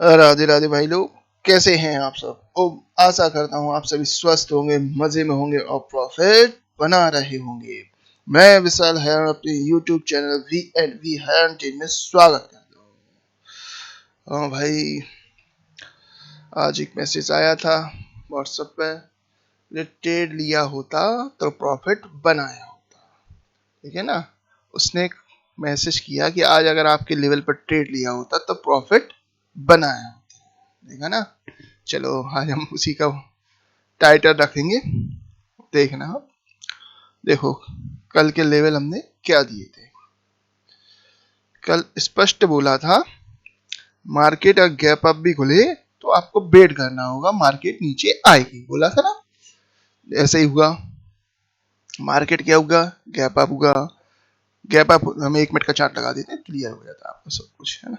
राधे राधे भाई लोग, कैसे हैं आप सब। ओ, आशा करता हूँ आप सभी स्वस्थ होंगे, मजे में होंगे और प्रॉफिट बना रहे होंगे। मैं विशाल हैरन अपने YouTube channel V and V Hairan team में स्वागत करता हूँ। हाँ भाई, आज एक मैसेज आया था व्हाट्सएप पे, ये ट्रेड लिया होता तो प्रॉफिट बनाया होता। ठीक है ना। उसने एक मैसेज किया कि आज अगर आपके लेवल पर ट्रेड लिया होता तो प्रॉफिट बनाया होता। देखा ना। चलो आज हम उसी का टाइटल रखेंगे, देखना आप। देखो, कल के लेवल हमने क्या दिए थे। कल स्पष्ट बोला था, मार्केट अगर गैप अप भी खुले तो आपको वेट करना होगा, मार्केट नीचे आएगी, बोला था ना। ऐसे ही हुआ, मार्केट क्या होगा, गैप अप होगा। गैप अप, हम 1 मिनट का चार्ट लगा देते हैं, क्लियर हो जाता है आपको सब कुछ, है ना।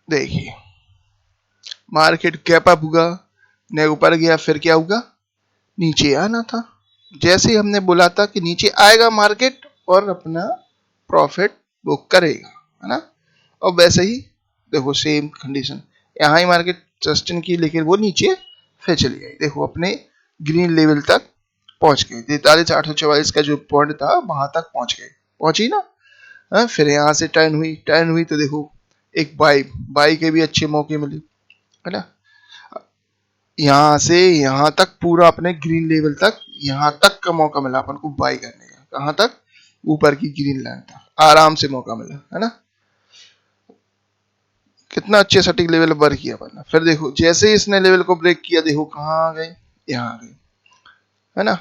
देखिए, मार्केट गैप अप होगा, ने ऊपर गया, फिर क्या होगा, नीचे आना था। जैसे ही हमने बोला था कि नीचे आएगा मार्केट और अपना प्रॉफिट बुक करेगा, है ना। और वैसे ही देखो, सेम कंडीशन, यहाँ ही मार्केट सस्टेन की, लेकिन वो नीचे फिर चली गई। देखो, अपने ग्रीन लेवल तक पहुंच गए, 43,844 का जो पॉइंट था वहां तक पहुंच गए, पहुंची ना। फिर यहाँ से टर्न हुई तो देखो, एक बाई बाई के भी अच्छे मौके मिले, है ना। यहाँ से यहाँ तक पूरा अपने ग्रीन लेवल तक, यहाँ तक का मौका मिला अपन को बाई करने का। कहाँ तक, ऊपर की ग्रीन लाइन तक आराम से मौका मिला, है ना। कितना अच्छे सटीक लेवल पर किया अपन। फिर देखो, जैसे ही इसने लेवल को ब्रेक किया, देखो कहाँ आ गए, यहाँ आ गए, है ना।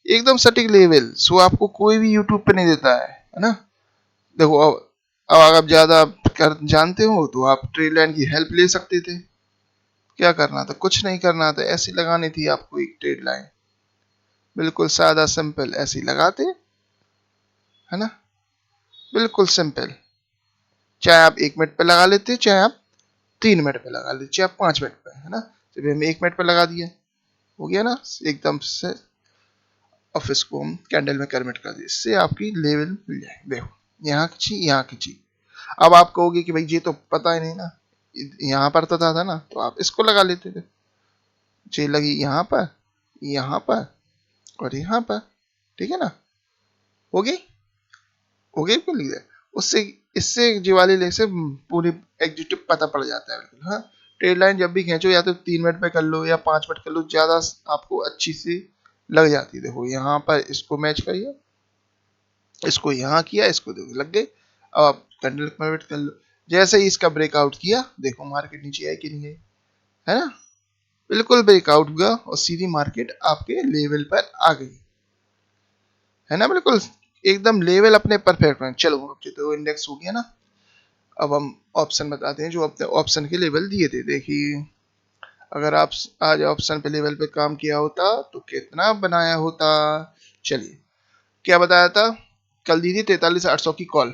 एकदम सटीक लेवल, सो आपको कोई भी यूट्यूब पे नहीं देता है ना। देखो, अब अगर आप ज्यादा कर जानते हो तो आप ट्रेल लाइन की हेल्प ले सकते थे। क्या करना था, कुछ नहीं करना था, ऐसी लगानी थी आपको एक ट्रेड लाइन, बिल्कुल सादा सिंपल, ऐसी लगाते, है ना। बिल्कुल सिंपल, चाहे आप 1 मिनट पे लगा लेते, चाहे आप 3 मिनट पे लगा लेते, चाहे आप 5 मिनट पे, है ना। जब हम 1 मिनट पे लगा दिया, हो गया ना एकदम से। ऑफिस को हम कैंडल में कन्वर्ट कर दिए, इससे आपकी लेवल मिल जाए। देखो, यहाँ खींची, यहाँ खींची। अब आप कहोगे कि भाई ये तो पता ही नहीं ना, यहाँ पर तो था ना, तो आप इसको लगा लेते थे। ये लगी यहाँ पर और यहाँ पर, ठीक है ना। हो गई, हो गई क्यों लिख उससे, इससे जीवाली लेख से पूरी एग्जीक्यूटिव पता पड़ जाता है बिल्कुल। हाँ, ट्रेड लाइन जब भी खींचो, या तो 3 मिनट पे कर लो या 5 मिनट कर लो, ज्यादा आपको अच्छी सी लग जाती है। देखो, यहाँ पर इसको मैच करिए, इसको यहाँ किया, इसको देखो लग गई। अब आप कैंडल कन्वर्ट कर लो। जैसे ही इसका ब्रेकआउट किया, देखो मार्केट नीचे आई कि नहीं गई, है ना। बिल्कुल ब्रेकआउट हुआ और सीधी मार्केट आपके लेवल पर आ गई, है ना। बिल्कुल एकदम लेवल अपने परफेक्ट है। चलो, तो इंडेक्स हो गया ना। अब हम ऑप्शन बताते हैं, जो अपने ऑप्शन के लेवल दिए थे। देखिए, अगर आप आज ऑप्शन पे लेवल पे काम किया होता तो कितना बनाया होता। चलिए, क्या बताया था, कल दी थी 43,800 की कॉल।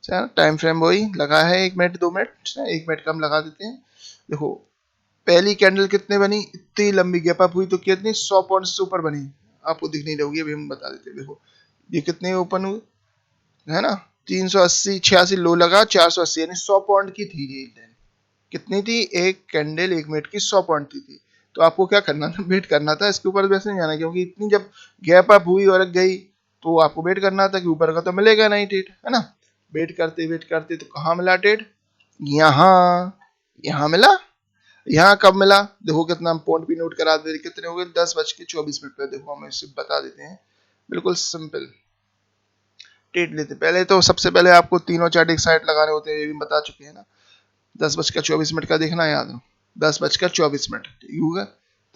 टाइम फ्रेम वही लगा है, 1 मिनट 2 मिनट, 1 मिनट कम लगा देते हैं। देखो, पहली कैंडल कितने बनी, इतनी लंबी गैप अप हुई तो कितनी 100 पॉइंट से ऊपर बनी। आपको दिख नहीं रहोगी, अभी हम बता देते हैं। देखो, ये कितने ओपन हुए, है ना। 380 86 लो लगा, 480, यानी 100 पॉइंट की थी ये लाइन। कितनी थी, एक कैंडल 1 मिनट की 100 पॉइंट की थी। तो आपको क्या करना था, वेट करना था, इसके ऊपर वैसे नहीं जाना, क्योंकि इतनी जब गैप अप हुई और गई तो आपको वेट करना था कि ऊपर का तो मिलेगा नहीं ट्रेड, है ना। वेट करते तो कहाँ मिला ट्रेड, यहाँ, यहाँ मिला। यहाँ कब मिला, देखो कितना, हम पॉइंट भी नोट करा दे, कितने हो गए, 10:24 पे। देखो, हम इसे बता देते हैं, बिल्कुल सिंपल ट्रेड लेते। पहले तो सबसे पहले आपको तीनों चार्ट एक साइड लगाने होते हैं, ये भी बता चुके हैं ना। 10:24 का देखना याद हो, 10:24, ठीक होगा।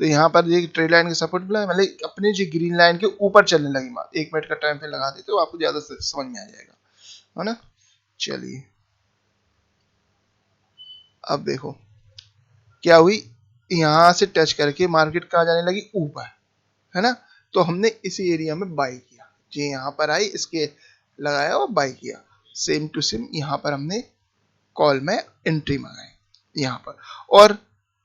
तो यहाँ पर ये ट्रेड लाइन का सपोर्ट मिला, मतलब अपने जो ग्रीन लाइन के ऊपर चलने लगी मार। 1 मिनट का टाइम पे लगा देते तो आपको ज्यादा समझ में आ जाएगा, है ना। चलिए, अब देखो क्या हुई, यहाँ से टच करके मार्केट कहाँ जाने लगी, ऊपर, है ना। तो हमने इसी एरिया में बाई किया, जी यहाँ पर आई, इसके लगाया और बाई किया। सेम टू सेम यहाँ पर हमने कॉल में एंट्री मंगाई यहाँ पर। और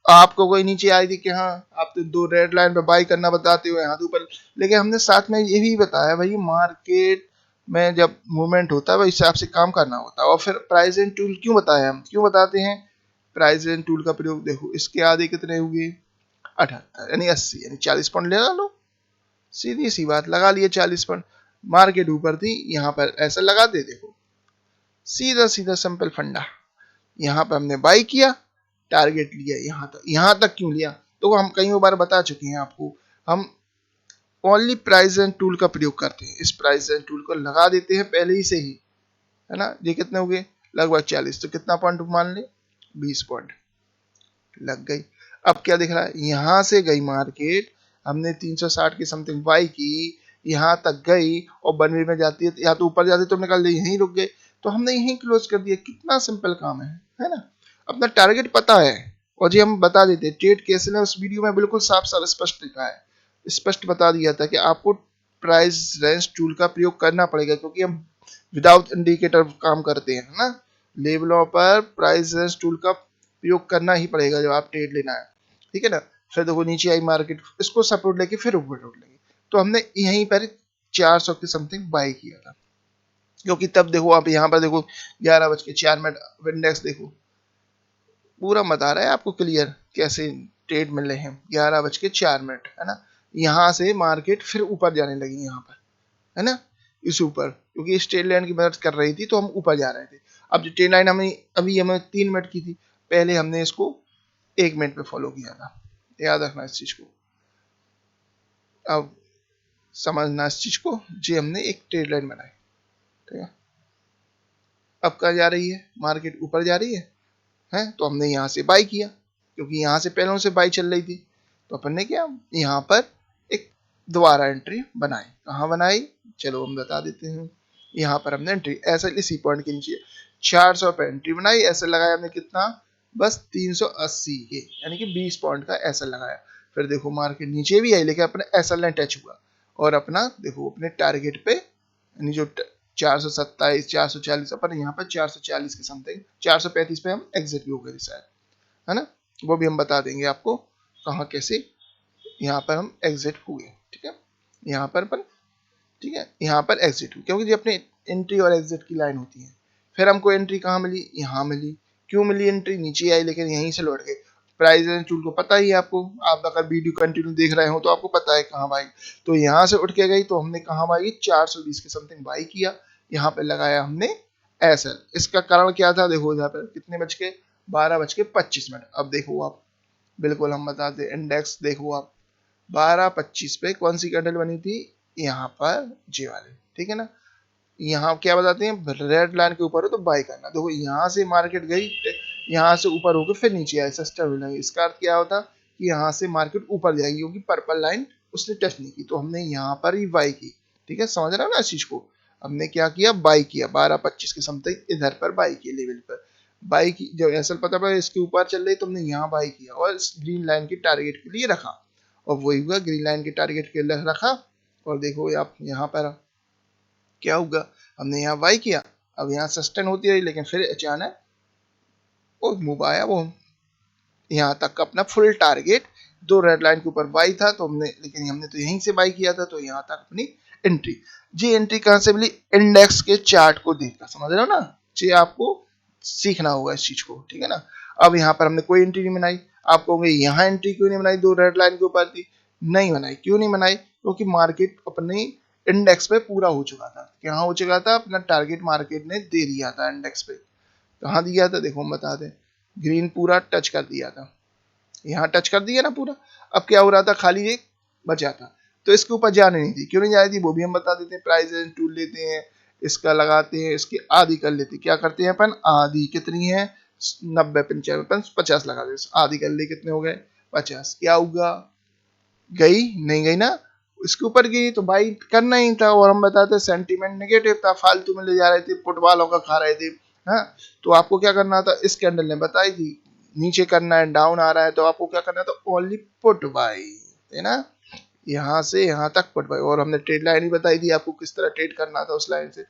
आपको कोई नीचे आई थी कि हाँ, आप तो 2 रेड लाइन पे बाई करना बताते हो यहाँ तो ऊपर, लेकिन हमने साथ में ये भी बताया भाई, मार्केट में जब मूवमेंट होता है वह हिसाब से काम करना होता है। और फिर प्राइस एंड टूल क्यों बताया, हम क्यों बताते हैं प्राइस एंड टूल का प्रयोग? देखो इसके आधे कितने हुए 78 यानी 80 यानी 40 पॉइंट लगा लो, सीधी सी बात, लगा लिए 40 पॉइंट। मार्केट ऊपर थी, यहाँ पर ऐसा लगा दे, देखो सीधा सीधा सिंपल फंडा। यहाँ पर हमने बाई किया, टारगेट लिया यहाँ तक क्यों लिया? तो हम कई बार बता चुके हैं आपको, हम ओनली प्राइस एंड टूल का प्रयोग करते हैं। इस प्राइस एंड टूल को लगा देते हैं पहले ही से ही, है ना। ये कितने हो गए लगभग 40, तो कितना पॉइंट मान ले 20 पॉइंट लग गई। अब क्या दिख रहा है, यहां से गई मार्केट, हमने 360 की समथिंग बाई की, यहां तक गई और बनवे में जाती है या तो ऊपर जाती तो निकल ली, यहीं रुक गए तो हमने यहीं क्लोज कर दिया। कितना सिंपल काम है ना। अपना टारगेट पता है और जी हम बता देते ट्रेड कैसे लें, उस वीडियो में बिल्कुल साफ साफ स्पष्ट लिखा है, स्पष्ट बता दिया था कि आपको प्राइस रेंज टूल का प्रयोग करना पड़ेगा, क्योंकि हम विदाउट इंडिकेटर काम करते हैं ना। लेवलों पर प्राइस रेंज टूल का प्रयोग करना ही पड़ेगा जब आप ट्रेड लेना है, ठीक है ना। फिर देखो नीचे आई मार्केट, इसको सपोर्ट लेके फिर ऊपर उठ लेंगे, तो हमने यहीं पर 400 की समथिंग बाई किया था, क्योंकि तब देखो आप यहाँ पर देखो 11:04 इंडेक्स देखो पूरा बता रहा है आपको क्लियर कैसे ट्रेड मिल रहे हैं। 11:04 है ना। यहाँ से मार्केट फिर ऊपर जाने लगी यहाँ पर, है ना, इस ऊपर, क्योंकि इस ट्रेड लाइन की मदद कर रही थी तो हम ऊपर जा रहे थे। अब जो ट्रेड लाइन हमें अभी हमें 3 मिनट की थी, पहले हमने इसको 1 मिनट पे फॉलो किया था, याद रखना इस चीज को। अब समझना इस चीज को, जी हमने एक ट्रेड लाइन बनाई, ठीक है। अब कहाँ जा रही है मार्केट, ऊपर जा रही है तो हमने यहाँ से बाई किया, क्योंकि यहाँ से पहले से बाई चल रही थी, तो अपन ने क्या यहाँ पर एक दोबारा एंट्री बनाई। कहाँ बनाई चलो हम बता देते हैं। यहाँ पर हमने एंट्री ऐसा इसी पॉइंट के नीचे 400 पे एंट्री बनाई, ऐसे लगाया हमने कितना बस 380 के यानी कि 20 पॉइंट का ऐसा लगाया। फिर देखो मार्केट नीचे भी आई, लेकिन अपने ऐसा लाइन टच हुआ और अपना देखो अपने टारगेट पे यानी जो 427 440 अपन यहाँ पर 440 के समथिंग 435 पे हम एग्जिट भी हो गए शायद, है ना। वो भी हम बता देंगे आपको कहाँ कैसे यहाँ पर हम एग्जिट हुए, ठीक है। यहाँ पर अपन ठीक है यहाँ पर एग्जिट हुई, क्योंकि ये अपने एंट्री और एग्जिट की लाइन होती है। फिर हमको एंट्री कहाँ मिली, यहाँ मिली। क्यों मिली एंट्री, नीचे आई लेकिन यहीं से लौट गए। प्राइस एंड टूल को पता ही है आपको, आप अगर वीडियो कंटिन्यू देख रहे हो तो आपको पता है कहाँ भाई, तो यहाँ से उठ के गई तो हमने कहाँ भाई 420 के समथिंग बाई किया, यहाँ पे लगाया हमने एसएल। इसका कारण क्या था, देखो यहाँ पर कितने बज के 12:25। अब देखो आप बिल्कुल हम बताते इंडेक्स देखो आप 12:25 पे कौन सी कैंडल बनी थी, यहाँ पर जे वाले, ठीक है ना। यहाँ क्या बताते हैं रेड लाइन के ऊपर हो तो बाई करना। देखो यहाँ से मार्केट गई, यहाँ से ऊपर होकर फिर नीचे आई, सस्ता मिलेगा। इसका अर्थ क्या होता कि यहाँ से मार्केट ऊपर जाएगी, क्योंकि पर्पल लाइन उसने टच नहीं की, तो हमने यहाँ पर ही बाई की, ठीक है। समझ रहा है ना इस चीज को, हमने क्या किया बाई किया 12:25 के समथिंग इधर पर बाई की लेवल पर बाई की। जब ऐसा पता पड़ा इसके ऊपर चल रही तो हमने यहाँ बाई किया और ग्रीन लाइन की टारगेट के लिए रखा, और वही हुआ ग्रीन लाइन के टारगेट के लिए रखा। और देखो आप यहाँ पर क्या होगा, हमने यहाँ बाई किया, अब यहाँ सस्टेन होती रही, लेकिन फिर अचानक वो मूव आया, वो यहाँ तक अपना फुल टारगेट दो रेड लाइन के ऊपर बाई था, तो हमने लेकिन हमने तो यहीं से बाई किया था, तो यहाँ तक अपनी एंट्री। जी एंट्री कहाँ से मिली, इंडेक्स के चार्ट को देखकर, समझ रहे हो ना जी, आपको सीखना होगा इस चीज को, ठीक है ना। अब यहाँ पर हमने कोई एंट्री नहीं बनाई, आप कहोगे यहाँ एंट्री क्यों नहीं बनाई, दो रेड लाइन के ऊपर थी, नहीं बनाई। क्यों नहीं बनाई, क्योंकि मार्केट अपने इंडेक्स पे पूरा हो चुका था। क्या हो चुका था, अपना टारगेट मार्केट ने दे दिया था इंडेक्स पे। कहाँ दिया था, देखो हम बता दें, ग्रीन पूरा टच कर दिया था, यहाँ टच कर दिया ना पूरा। अब क्या हो रहा था, खाली एक बचा था, तो इसके ऊपर जाने नहीं थी। क्यों नहीं जा रही थी वो भी हम बता देते हैं। प्राइस एंड टूल लेते हैं, इसका लगाते हैं, इसकी आधी कर लेते हैं। क्या करते हैं अपन, आधी कितनी है 90 95 अपन 50 लगा देते, आधी कर ले, कितने हो गए 50। क्या होगा, गई नहीं गई ना, इसके ऊपर गई तो बाई करना ही था। और हम बताते सेंटीमेंट नेगेटिव था, फालतू में ले जा रहे थे, पुट वालों का खा रहे थे। हाँ, तो आपको क्या करना था, इस कैंडल ने बताई थी नीचे करना है, डाउन आ रहा है, तो आपको क्या करना था, ओनली पुट बाई, है ना, यहाँ से यहाँ तक पुट बाई। और हमने ट्रेड लाइन ही बताई थी आपको किस तरह ट्रेड करना था उस लाइन से,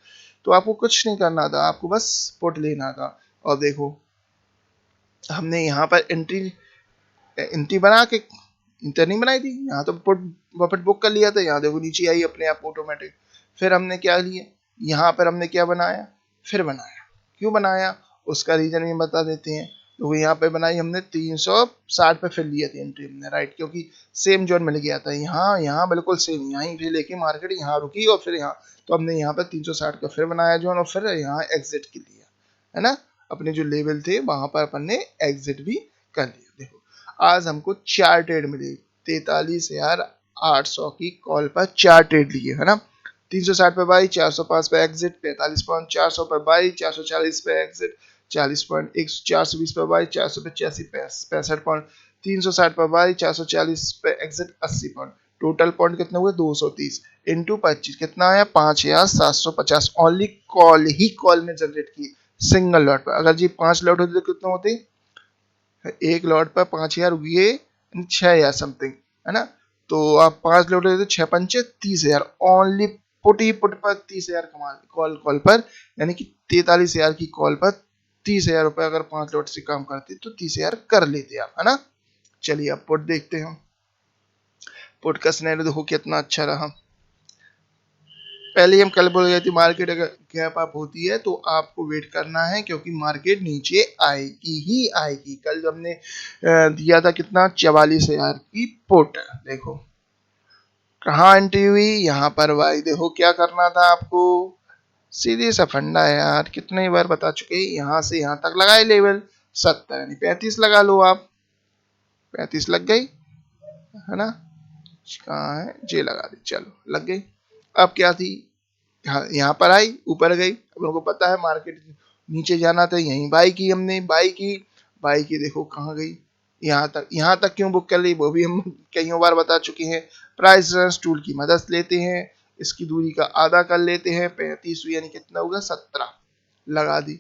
तो आपको कुछ नहीं करना था, आपको बस पुट लेना था। और देखो हमने यहाँ पर एंट्री एंट्री बना के इंटर नहीं बनाई थी, यहाँ तो प्रॉफिट बुक कर लिया था। यहाँ देखो नीचे आई अपने आप ऑटोमेटिक। फिर हमने क्या लिए, यहाँ पर हमने क्या बनाया, फिर बनाया। क्यों बनाया उसका रीजन भी बता देते हैं। तो यहाँ पे बनाई हमने 360 पे फिर लिया थी एंट्री हमने, राइट, क्योंकि सेम जोन मिल गया था। यहाँ बिल्कुल सेम, यहाँ ही लेके मार्केट यहाँ रुकी और फिर यहाँ, तो हमने यहाँ पर 360 का फिर बनाया जोन और फिर यहाँ एग्जिट के लिया, है ना। अपने जो लेवल थे वहां पर अपन ने एग्जिट भी कर लिया। देखो आज हमको 4 ट्रेड मिले, 43,800 की कॉल पर 4 ट्रेड लिए, है ना। 360 पे बाई, 405 पे एग्जिट, 45 पॉइंट, 400 पे बाई, 440 पे एग्जिट, 40 पॉइंट, 420 पे बाई, 485 65 पॉइंट, 360 पे बाई, 440 पे एग्जिट, 80 पॉइंट। टोटल पॉइंट कितने हुए 230 इंटू 25 कितना आया 5,750। ओनली कॉल ही कॉल में जनरेट की सिंगल लॉट पर। अगर जी 5 लॉट होते तो कितने होते, एक लॉट पर 5,000 हुए 6,000 समथिंग, है ना। तो आप 5 लॉट होते 6 पंचे 30,000। ओनली पुट ही पुट पर 30,000 कमा कॉल पर, यानी कि 43,000 की कॉल पर 30,000 रुपए अगर 5 लॉट से काम करते तो 30,000 कर लेते आप, है ना। चलिए अब पुट देखते हैं। पुट का सिनेरियो देखो कितना अच्छा रहा। पहले हम कल बोल गए थे मार्केट अगर गैप अप होती है तो आपको वेट करना है, क्योंकि मार्केट नीचे आएगी ही आएगी। कल जब हमने दिया था कितना 44,000 की पुट, देखो कहाँ एंट्री हुई, यहाँ पर भाई। देखो क्या करना था आपको, सीधे सा फंडा है यार, कितने बार बता चुके, यहाँ से यहाँ तक लगाए लेवल 70 यानी 35 लगा लो आप, 35 लग गई, है ना। कहाँ है जे लगा दी, चलो लग गई। अब क्या थी, यहाँ पर आई ऊपर गई, अब उनको पता है मार्केट नीचे जाना था, यहीं बाई की हमने, बाई की देखो कहाँ गई, यहाँ तक क्यों बुक कर ली वो भी हम कई बार बता चुके हैं। प्राइस रेफरेंस टूल की मदद लेते हैं, इसकी दूरी का आधा कर लेते हैं, 35 यानी कितना होगा 17 लगा दी,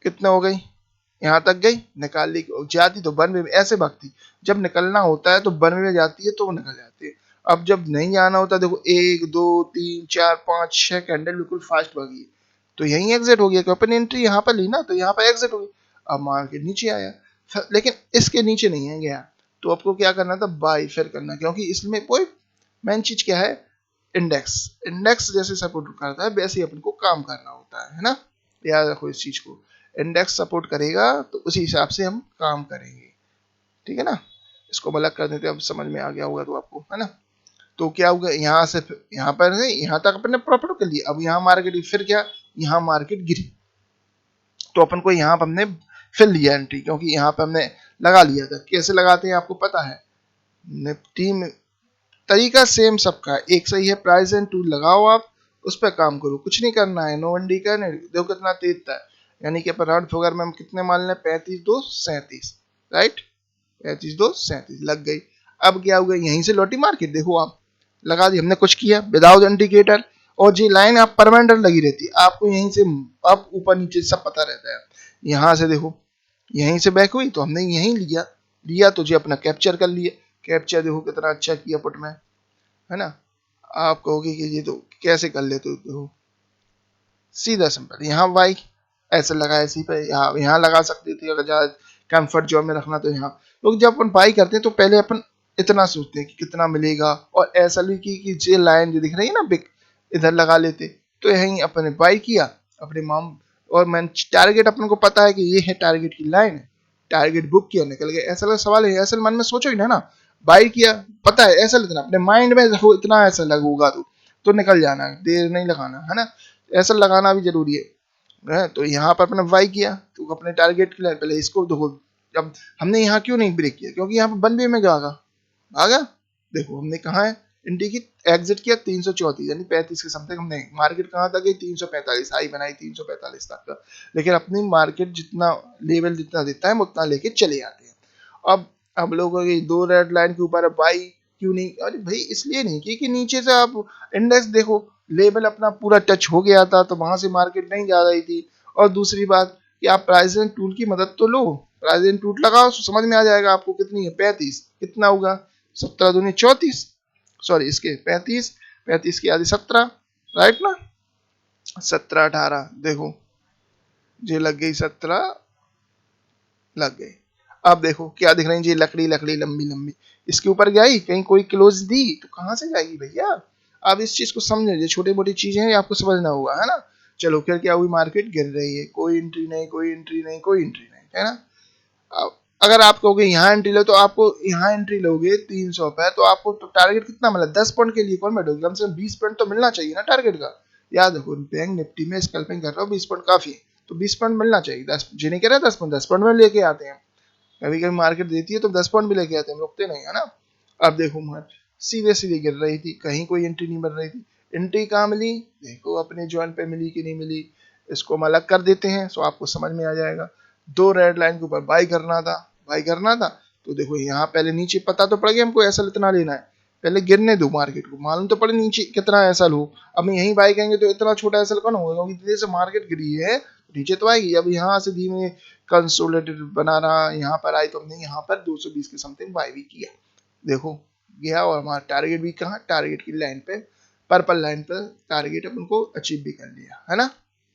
कितना हो गई, यहाँ तक गई, निकाल ली। जाती तो 92 में, ऐसे भागती, जब निकलना होता है तो 92 में जाती है तो वो निकल जाती है। अब जब नहीं जाना होता देखो 1 2 3 4 5 6 कैंडल बिल्कुल फास्ट भागी, तो यही एग्जिट हो गया, क्योंकि अपन एंट्री यहाँ पर ली ना, तो यहाँ पर एग्जिट हो गई। अब मार्केट नीचे आया, लेकिन इसके नीचे नहीं है गया, तो आपको क्या करना था, बाई फिर करना, क्योंकि इसमें कोई मेन चीज क्या है, इंडेक्स। इंडेक्स जैसे सपोर्ट करता है वैसे ही अपन को काम करना होता है ना। याद रखो इस चीज को, इंडेक्स सपोर्ट करेगा तो उसी हिसाब से हम काम करेंगे, ठीक है ना। इसको अलग कर देते, अब समझ में आ गया होगा तो आपको, है ना। तो क्या होगा, यहाँ से यहाँ पर गई, यहाँ तक अपन ने प्रॉफिट कर लिया। अब यहाँ मार्केट फिर क्या, यहाँ मार्केट गिरी, तो अपन को यहाँ पर हमने फिर लिया एंट्री, क्योंकि यहाँ पर हमने लगा लिया था। कैसे लगाते हैं आपको पता है, निफ्टी में तरीका सेम सबका, एक सही है, प्राइस एंड टूल लगाओ आप, उस पर काम करो, कुछ नहीं करना है, नो वनडी का। देखो कितना तेज था, यानी कि अपन राउंड फिगर में हम कितने मान लें, 35 2 37, राइट, 35 2 37 लग गई। अब क्या होगा, यहीं से लौटी मार्केट, देखो आप लगा दी हमने, कुछ किया विदाउट इंडिकेटर, और जी लाइन आप परमानेंट लगी रहती, आपको यहीं से अब ऊपर नीचे सब पता रहता है। यहाँ से देखो यहीं से बैक हुई तो हमने यहीं लिया तो जी अपना कैप्चर कर लिया। कैप्चर देखो कितना अच्छा किया पुट में, है ना। आप कहोगे कि ये तो कैसे कर लेते हो, सीधा सिंपल, यहाँ बाई ऐसे लगा, ऐसे ही पे यहाँ लगा सकते थे, अगर ज्यादा कंफर्ट जोन में रखना तो यहाँ। लोग जब अपन बाई करते हैं तो पहले अपन इतना सोचते हैं कि कितना मिलेगा, और ऐसा भी कि जे लाइन जो दिख रही है ना बिग, इधर लगा लेते, तो यहीं अपने बाई किया अपने माम, और मैं टारगेट अपन को पता है कि ये है टारगेट की लाइन, टारगेट बुक किया निकल गया। ऐसा सवाल है, ऐसा मन में सोचो ही ना, बाई किया पता है, ऐसा लेना अपने माइंड में हो, इतना ऐसा लगूगा तो निकल जाना, देर नहीं लगाना, है ना। ऐसा लगाना भी जरूरी है। तो यहाँ पर अपने बाई किया तो अपने टारगेट के लिए पहले इसको देखो। अब हमने यहाँ क्यों नहीं ब्रेक किया, क्योंकि यहाँ पर बनवे में आगा देखो हमने कहा है इंडी की एग्जिट किया 334 यानी 35 के समथिंग, हमने मार्केट कहाँ तक गई 345, हाई बनाई 345 तक का, लेकिन अपनी मार्केट जितना लेवल जितना देता है हम उतना लेके चले आते हैं। अब लोगों की 2 रेड लाइन के ऊपर बाई क्यों नहीं, अरे भाई इसलिए नहीं कि नीचे से आप इंडेक्स देखो, लेवल अपना पूरा टच हो गया था तो वहां से मार्केट नहीं जा रही थी। और दूसरी बात कि आप प्राइस एंड टूल की मदद तो लो, प्राइस एंड टूल लगाओ तो समझ में आ जाएगा आपको कितनी है 35, कितना होगा 17 दूनी 34, सॉरी इसके 35, 35 की आधी 17, राइट ना, 17 18 देखो ये लग गई 17 लग गई। अब देखो क्या दिख रही है जी, लकड़ी लकड़ी लंबी लंबी, इसके ऊपर गई कहीं कोई क्लोज दी तो कहां से जाएगी भैया, आप इस चीज को समझे, ये छोटी मोटी चीजें हैं, आपको समझना होगा, है ना। चलो फिर क्या हुई, मार्केट गिर रही है, कोई एंट्री नहीं, कोई एंट्री नहीं, कोई एंट्री नहीं, है ना। अब अगर आप कहोगे यहाँ एंट्री लो, तो आपको यहाँ एंट्री लोगे 300 पे, तो आपको तो टारगेट कितना मिला, 10 पॉइंट के लिए कौन बैठोगे, कम से कम 20 पॉइंट तो मिलना चाहिए ना टारगेट का। याद रखो, बैंक निफ्टी में स्कैल्पिंग कर रहा हूँ, 20 पॉइंट काफी है, तो 20 पॉइंट मिलना चाहिए। 10 जी नहीं कह रहा, 10 पॉइंट में लेके आते हैं, कभी कभी मार्केट देती है तो 10 पॉइंट भी लेके आते हैं, रुकते नहीं, है ना। अब देखो मार्केट सीधे सीधे गिर रही थी, कहीं कोई एंट्री नहीं बन रही थी। एंट्री कहाँ मिली, देखो अपने जॉइन पे मिली कि नहीं मिली, इसको हम अलग कर देते हैं, सो आपको समझ में आ जाएगा। दो रेड लाइन के ऊपर बाई करना था, बाई करना था, तो देखो यहाँ पहले नीचे पता तो पड़ गया हमको एसएल इतना लेना है, पहले गिरने दो मार्केट को, मालूम तो पड़े नीचे कितना एसएल हो। अब यहीं बाई कहेंगे तो इतना छोटा एसएल कौन होगा, क्योंकि धीरे से मार्केट गिरी है, नीचे तो आएगी। अब यहाँ से धीमे कंसोलिडेटेड बना रहा, यहाँ पर आई तो हमने यहाँ पर 220 के समथिंग बाई भी किया, देखो गया, और हमारा टारगेट भी कहाँ, टारगेट की लाइन पे, पर्पल लाइन पर टारगेट अपन को अचीव भी कर लिया, है ना।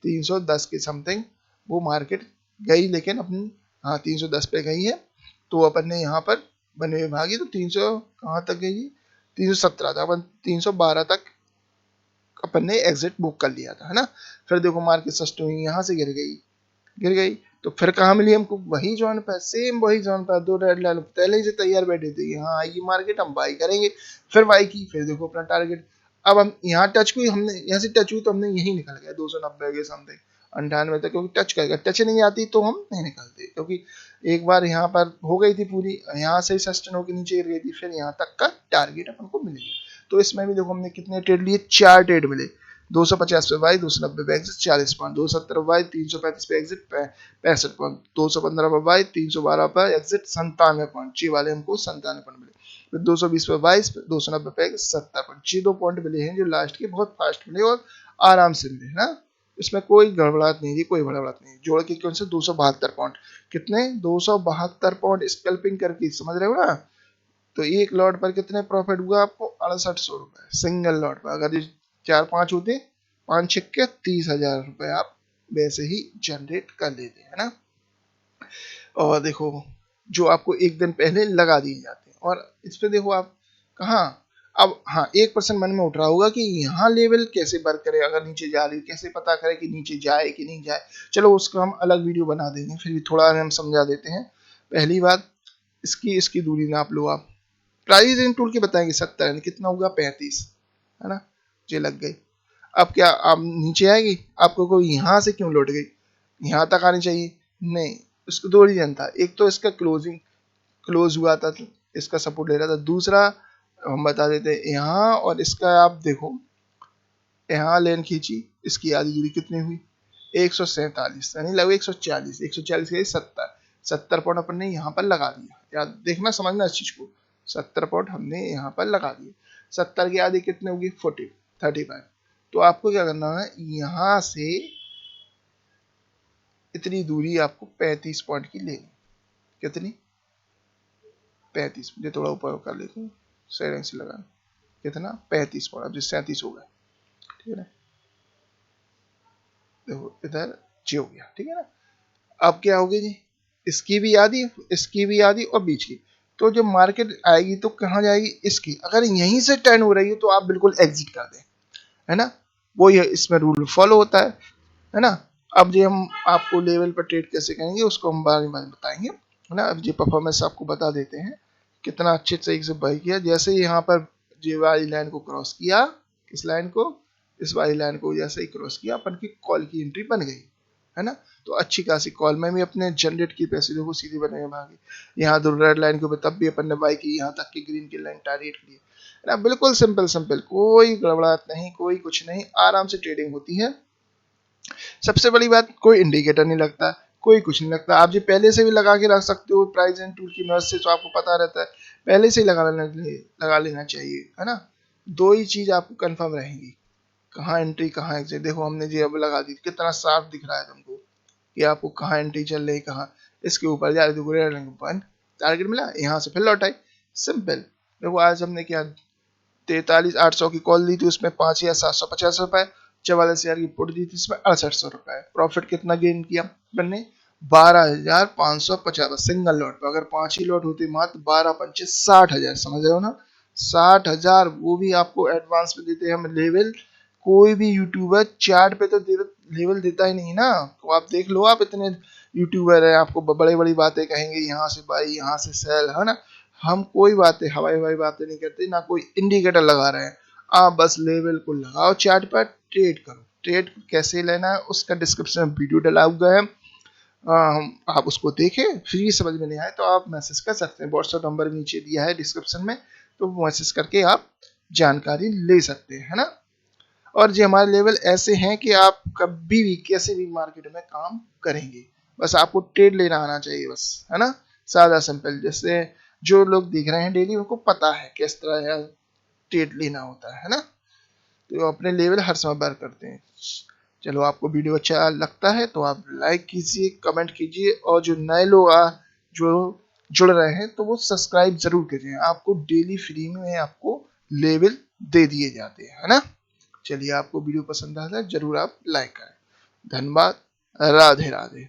310 के समथिंग वो मार्केट गई, लेकिन अपनी, हाँ 310 पे गई है, तो अपन ने यहाँ पर बने हुए भागी, तो 300 कहाँ तक गई, 317 था, अपन 312 तक अपन ने एग्जिट बुक कर लिया था, है ना। फिर देखो मार्केट सस्ती हुई, यहाँ से गिर गई, गिर गई, तो फिर कहाँ मिली हमको, वही जोन पर, सेम वही जोन पर, दो रेड लाइन पहले ही से तैयार बैठे थे, यहाँ आएगी मार्केट हम बाई करेंगे, फिर बाई की, फिर देखो अपना टारगेट। अब हम यहाँ टच हुई, हमने यहाँ से टच हुई तो हमने यही निकल गया 290 के समथिंग, 98 तक, क्योंकि टच करेगा, टच नहीं आती तो हम नहीं निकलते, क्योंकि एक बार यहाँ पर हो गई थी पूरी, यहाँ से सस्टेन होकर नीचे गिर गई थी, फिर यहाँ तक का टारगेट अपन को मिल गया। तो इसमें भी देखो हमने कितने ट्रेड लिए, 4 ट्रेड मिले, 250 पे बाई, 290 पे एग्जिट 40 पॉइंट, 270 बाई, 335 पे एग्जिट 65 पॉइंट, 215 पे बाई, 312 पे एग्जिट 97 पॉइंट, ची वाले हमको 97 पॉइंट मिले, फिर 220 पे 22, 290 पे 70 पॉइंट, ची 2 पॉइंट मिले हैं जो लास्ट के बहुत फास्ट मिले और आराम से मिले, है ना। इसमें कोई गड़बड़ाहट नहीं थी, कोई गड़बड़ाहट नहीं, जोड़ के कौन से 272 पॉइंट, कितने 272 पॉइंट स्कैल्पिंग करके, समझ रहे हो ना। तो एक लॉट पर कितने प्रॉफिट हुआ आपको, 6800 रुपए सिंगल लॉट पर। अगर 4-5 होते, 5 छक्के 30,000 रुपए आप वैसे ही जनरेट कर लेते हैं ना। और देखो जो आपको एक दिन पहले लगा दिए जाते हैं, और इस पे देखो आप कहाँ, अब हाँ 1% मन में उठ रहा होगा कि यहाँ लेवल कैसे वर्क करे, अगर नीचे जा रही कैसे पता करे कि नीचे जाए कि नहीं जाए। चलो उसका हम अलग वीडियो बना देंगे, फिर भी थोड़ा हम समझा देते हैं। पहली बात, इसकी इसकी दूरी नाप लो आप, प्राइस इन टूल की बताएंगे 70 यानी कितना होगा 35, है ना, ये लग गई। अब क्या आप नीचे आएगी, आपको कोई यहाँ से क्यों लौट गई, यहाँ तक आनी चाहिए, नहीं, उसको दो रीजन था, एक तो इसका क्लोज हुआ था, इसका सपोर्ट ले रहा था, दूसरा हम बता देते हैं यहाँ, और इसका आप देखो यहाँ लेन खींची, इसकी आधी दूरी कितनी हुई 147, यानी लगभग 140, 140 के 70 पॉइंट अपन ने यहाँ पर लगा दिया, याद देखना समझना इस चीज को, 70 पॉइंट हमने यहाँ पर लगा दिए, 70 की आधी कितने होगी 35। तो आपको क्या करना है, यहाँ से इतनी दूरी आपको 35 पॉइंट की लेनी, कितनी 35, मुझे थोड़ा ऊपर कर लेते हैं, सही रंग से लगा, कितना 35 पॉइंट, अब जो 37 हो गया, ठीक है ना, देखो इधर जी हो गया, ठीक है ना। अब क्या होगी जी, इसकी भी आधी, इसकी भी आधी, और बीच की, तो जब मार्केट आएगी तो कहाँ जाएगी, इसकी, अगर यहीं से टर्न हो रही है तो आप बिल्कुल एग्जिट कर दें, है ना, वो ये इसमें रूल फॉलो होता है ना। अब जो हम आपको लेवल पर ट्रेड कैसे करेंगे उसको हम बाद में बताएंगे, है ना। अब ये परफॉर्मेंस आपको बता देते हैं कितना अच्छे तरीके से बाई किया, जैसे यहाँ पर जे वाली लाइन को क्रॉस किया, इस लाइन को, इस वाली लाइन को जैसे ही क्रॉस किया, अपन की कॉल की एंट्री बन गई, है ना। तो अच्छी खासी कॉल में भी अपने जनरेट की पैसे देखो सीधे बने भागे, यहाँ दो रेड लाइन के ऊपर तब भी अपन ने बाई की, यहाँ तक की ग्रीन की लाइन टारगेट की, है ना। बिल्कुल सिंपल सिंपल, कोई गड़बड़ाहट नहीं, कोई कुछ नहीं, आराम से ट्रेडिंग होती है। सबसे बड़ी बात, कोई इंडिकेटर नहीं लगता, कोई कुछ नहीं लगता, आप जी पहले से भी लगा के रख सकते हो प्राइस एंड टूल की मदद से, तो आपको पता रहता है, पहले से ही लगा लेना चाहिए, है ना। दो ही चीज आपको कंफर्म रहेंगी, कहाँ एंट्री कहाँ एग्जिट। देखो हमने जी अब लगा दी, कितना साफ दिख रहा है तुमको कि आपको कहाँ एंट्री चल रही, कहाँ इसके ऊपर जा रही, टारगेट मिला, यहाँ से फिर लौट आई, सिंपल। देखो आज हमने क्या 43,800 की कॉल दी थी, उसमें 5,750 रुपए, 44,000 की पुट दी थी, इसमें 6800 रुपए, प्रॉफिट कितना गेन किया बनने 12,550 सिंगल लॉट पर। अगर 5 ही लॉट होती मात्र 12 पंचे 60,000, समझ रहे हो ना, 60,000, वो भी आपको एडवांस में देते हैं हम लेवल। कोई भी यूट्यूबर चैट पे तो लेवल देता ही नहीं ना। तो आप देख लो, आप इतने यूट्यूबर है, आपको बड़ी बड़ी बातें कहेंगे, यहाँ से बाई, यहाँ से सेल, है ना। हम कोई बातें हवाई हवाई बातें नहीं करते, ना कोई इंडिकेटर लगा रहे हैं। आप बस लेवल को लगाओ चैट पर, ट्रेड करो। ट्रेड कैसे लेना है उसका डिस्क्रिप्शन में वीडियो डला हुआ है, आप उसको देखें। फ्री समझ में नहीं आए तो आप मैसेज कर सकते हैं, व्हाट्सएप नंबर नीचे दिया है डिस्क्रिप्शन में, तो मैसेज करके आप जानकारी ले सकते हैं, है ना। और जो हमारे लेवल ऐसे हैं कि आप कभी भी कैसे भी मार्केट में काम करेंगे, बस आपको ट्रेड लेना आना चाहिए, बस, है ना। सादा सिंपल, जैसे जो लोग देख रहे हैं डेली उनको पता है किस तरह ट्रेड लेना होता है ना। तो अपने लेवल हर समय बार करते हैं। चलो, आपको वीडियो अच्छा लगता है तो आप लाइक कीजिए, कमेंट कीजिए, और जो नए लोग जो जुड़ रहे हैं तो वो सब्सक्राइब जरूर कीजिए। आपको डेली फ्री में आपको लेवल दे दिए जाते हैं, है ना। चलिए, आपको वीडियो पसंद आता है जरूर आप लाइक करें। धन्यवाद। राधे राधे।